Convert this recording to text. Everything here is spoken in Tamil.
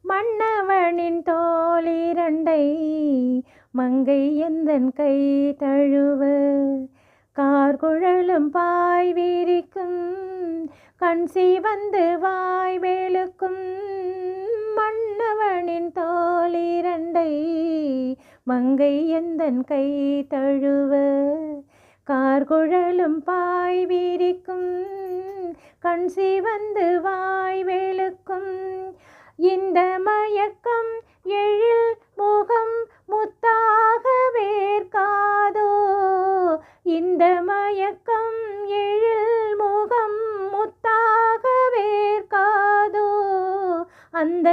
மன்னவனின் தோளிரண்டை மங்கை எந்தன் கை தழுவ கார்குழலும் பாய் விரிக்கும் கண் சிவந்து வாய் வெளுக்கும் மன்னவனின் தோளிரண்டை மங்கை எந்தன் கை தழுவ கார்குழலும் பாய் விரிக்கும் கண் சிவந்து வாய் வெளுக்கும் இந்த மயக்கம் எழில் முகம் முத்தாக வேர்க்காதோ இந்த மயக்கம் எழில் முகம் முத்தாக வேர்க்காதோ அந்த